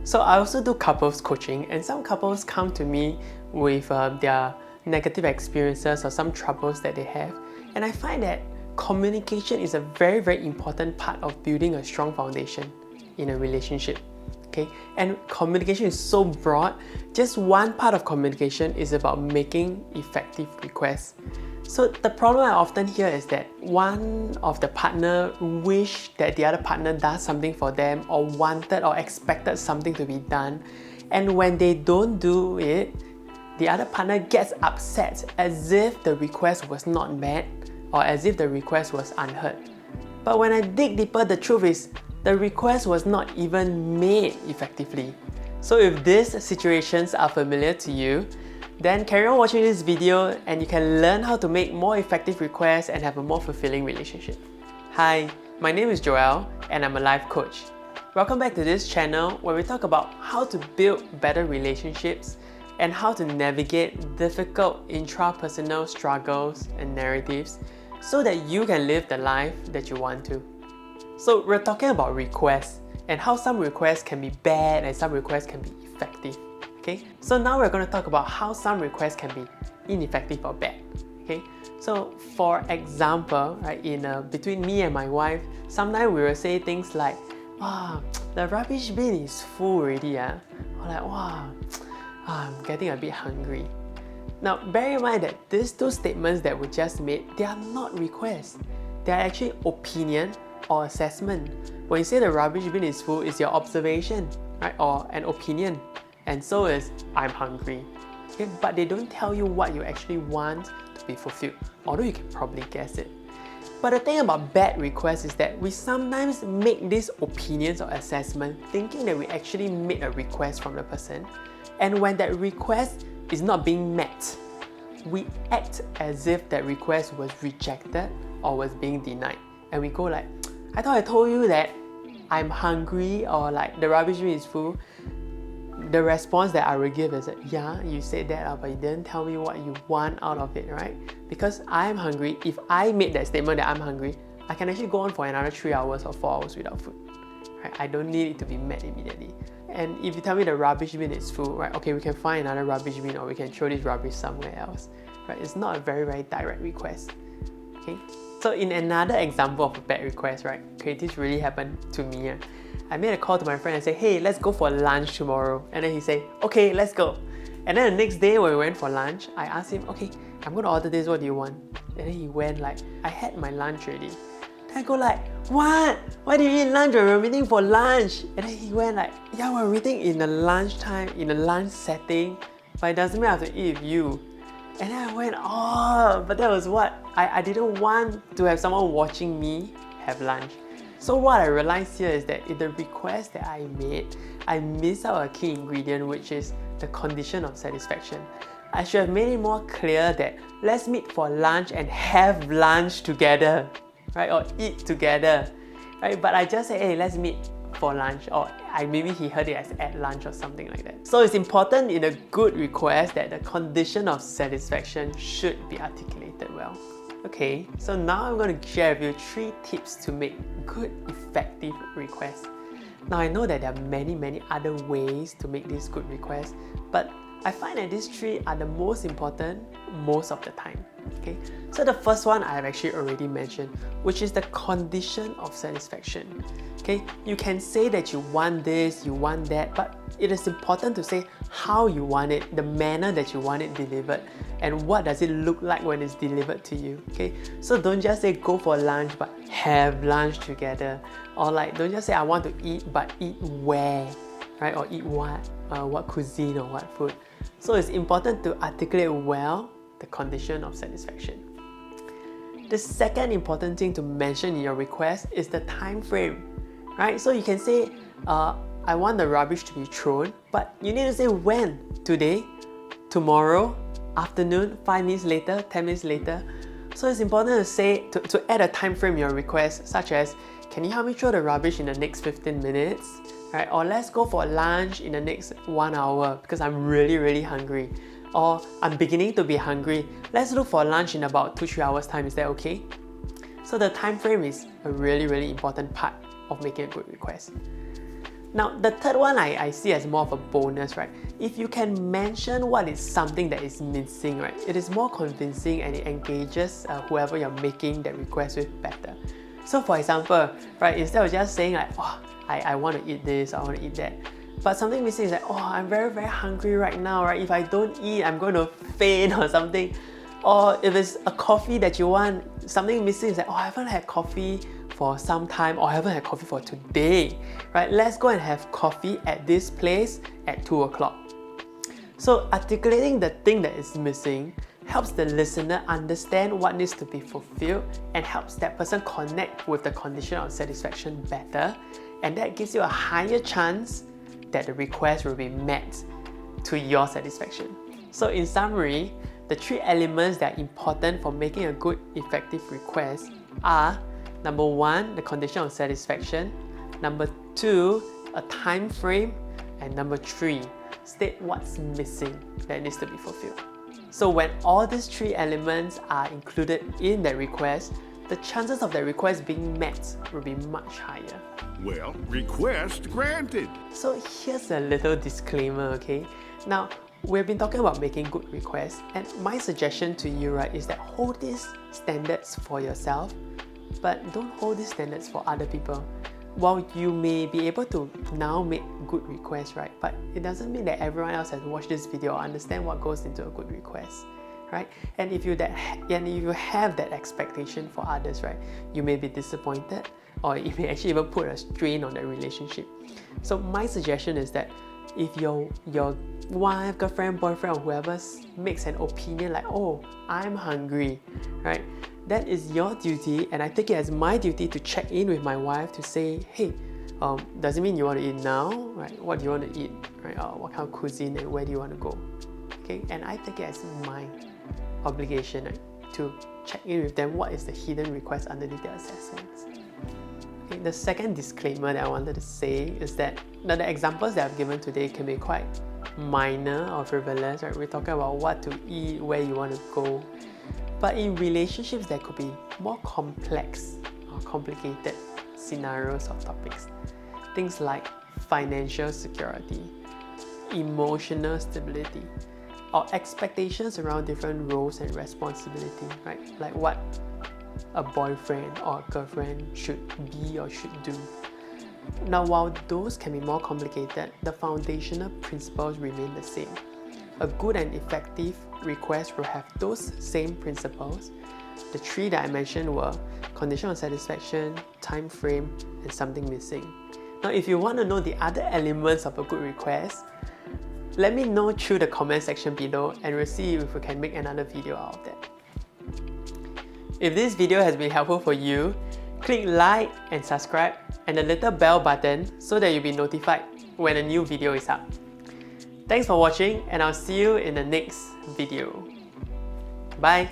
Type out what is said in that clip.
So I also do couples coaching, and some couples come to me with their negative experiences or some troubles that they have. And I find that communication is a very, very important part of building a strong foundation in a relationship. Okay, and communication is so broad. Just one part of communication is about making effective requests. So the problem I often hear is that one of the partner wish that the other partner does something for them, or wanted or expected something to be done, and when they don't do it, the other partner gets upset as if the request was not met or as if the request was unheard. But when I dig deeper, the truth is the request was not even made effectively. So if these situations are familiar to you, then carry on watching this video and you can learn how to make more effective requests and have a more fulfilling relationship. Hi, my name is Joel and I'm a life coach. Welcome back to this channel where we talk about how to build better relationships and how to navigate difficult intrapersonal struggles and narratives so that you can live the life that you want to. So we're talking about requests and how some requests can be bad and some requests can be effective. Okay, so now we're going to talk about how some requests can be ineffective or bad. Okay, so for example, right, between me and my wife, sometimes we will say things like, "Wow, the rubbish bin is full already," or like, "Wow, I'm getting a bit hungry." Now, bear in mind that these two statements that we just made, they are not requests. They are actually opinion or assessment. When you say the rubbish bin is full, it's your observation, right, or an opinion. And so is "I'm hungry." Okay? But they don't tell you what you actually want to be fulfilled, although you can probably guess it. But the thing about bad requests is that we sometimes make these opinions or assessment thinking that we actually made a request from the person, and when that request is not being met, we act as if that request was rejected or was being denied. And we go like, "I thought I told you that I'm hungry," or like "the rubbish bin is full." The response that I will give is that, "Yeah, you said that, but you didn't tell me what you want out of it, right? Because I'm hungry. If I made that statement that I'm hungry, I can actually go on for another 3 hours or 4 hours without food. Right? I don't need it to be met immediately. And if you tell me the rubbish bin is full, right? Okay, we can find another rubbish bin or we can throw this rubbish somewhere else. Right? It's not a very, very direct request. Okay. So in another example of a bad request, right? Okay, this really happened to me. I made a call to my friend and said, "Hey, let's go for lunch tomorrow." And then he said, "Okay, let's go." And then the next day when we went for lunch, I asked him, "Okay, I'm going to order this, what do you want?" And then he went like, "I had my lunch already." Then I go like, "What? Why do you eat lunch when we're meeting for lunch?" And then he went like, "Yeah, we're meeting in the lunchtime, in a lunch setting, but it doesn't mean I have to eat with you." And then I went, "Oh, but that was what? I didn't want to have someone watching me have lunch." So what I realized here is that in the request that I made, I missed out a key ingredient, which is the condition of satisfaction. I should have made it more clear that let's meet for lunch and have lunch together, right? Or eat together, right? But I just said, "Hey, let's meet for lunch," or maybe he heard it as "at lunch" or something like that. So it's important in a good request that the condition of satisfaction should be articulated well. Okay, so now I'm going to share with you 3 tips to make good, effective requests. Now I know that there are many other ways to make these good requests, but I find that these 3 are the most important most of the time. Okay, so the first one I have actually already mentioned, which is the condition of satisfaction. Okay, you can say that you want this, you want that, but it is important to say how you want it, the manner that you want it delivered, and what does it look like when it's delivered to you. Okay, so don't just say go for lunch, but have lunch together, or like don't just say I want to eat, but eat where, right? Or eat what cuisine or what food. So it's important to articulate well the condition of satisfaction. The second important thing to mention in your request is the time frame. Right? So you can say, "I want the rubbish to be thrown," but you need to say when. Today, tomorrow, afternoon, 5 minutes later, 10 minutes later. So it's important to say, to add a time frame in your request, such as, "Can you help me throw the rubbish in the next 15 minutes? Right? Or let's go for lunch in the next 1 hour because I'm really hungry. Or I'm beginning to be hungry. Let's look for lunch in about 2-3 hours time. Is that okay?" So the time frame is a really important part of making a good request. Now, the third one I see as more of a bonus, right? If you can mention what is something that is missing, right, it is more convincing and it engages whoever you're making that request with better. So for example, right, instead of just saying like, oh, I want to eat this, I want to eat that, but something missing is like, oh, I'm very, very hungry right now, right? If I don't eat, I'm going to faint or something. Or if it's a coffee that you want, something missing is like, oh, I haven't had coffee for some time, or I haven't had coffee for today, right? Let's go and have coffee at this place at 2 o'clock. So articulating the thing that is missing helps the listener understand what needs to be fulfilled and helps that person connect with the condition of satisfaction better, and that gives you a higher chance that the request will be met to your satisfaction. So in summary, the 3 elements that are important for making a good, effective request are: number 1, the condition of satisfaction; number 2, a time frame; and number 3, state what's missing that needs to be fulfilled. So when all these 3 elements are included in the request, the chances of the request being met will be much higher. Well, request granted. So here's a little disclaimer, okay? Now, we've been talking about making good requests, and my suggestion to you, right, is that hold these standards for yourself, but don't hold these standards for other people. While you may be able to now make good requests, right, but it doesn't mean that everyone else has watched this video or understand what goes into a good request, right? And if you have that expectation for others, right, you may be disappointed, or it may actually even put a strain on the relationship. So my suggestion is that if your wife, girlfriend, boyfriend, or whoever makes an opinion like, oh, I'm hungry, right, that is your duty, and I take it as my duty to check in with my wife to say, hey, does it mean you want to eat now? Right? What do you want to eat? Right? What kind of cuisine and where do you want to go? Okay, and I take it as my obligation, right, to check in with them what is the hidden request underneath their assessments. Okay, the second disclaimer that I wanted to say is that now the examples that I've given today can be quite minor or frivolous, right? We're talking about what to eat, where you want to go. But in relationships, there could be more complex or complicated scenarios or topics. Things like financial security, emotional stability, or expectations around different roles and responsibility, right? Like what a boyfriend or a girlfriend should be or should do. Now, while those can be more complicated, the foundational principles remain the same. A good and effective request will have those same principles. The 3 that I mentioned were condition of satisfaction, time frame, and something missing. Now, if you want to know the other elements of a good request, let me know through the comment section below, and we'll see if we can make another video out of that. If this video has been helpful for you, click like and subscribe and the little bell button so that you'll be notified when a new video is up. Thanks for watching, and I'll see you in the next video. Bye!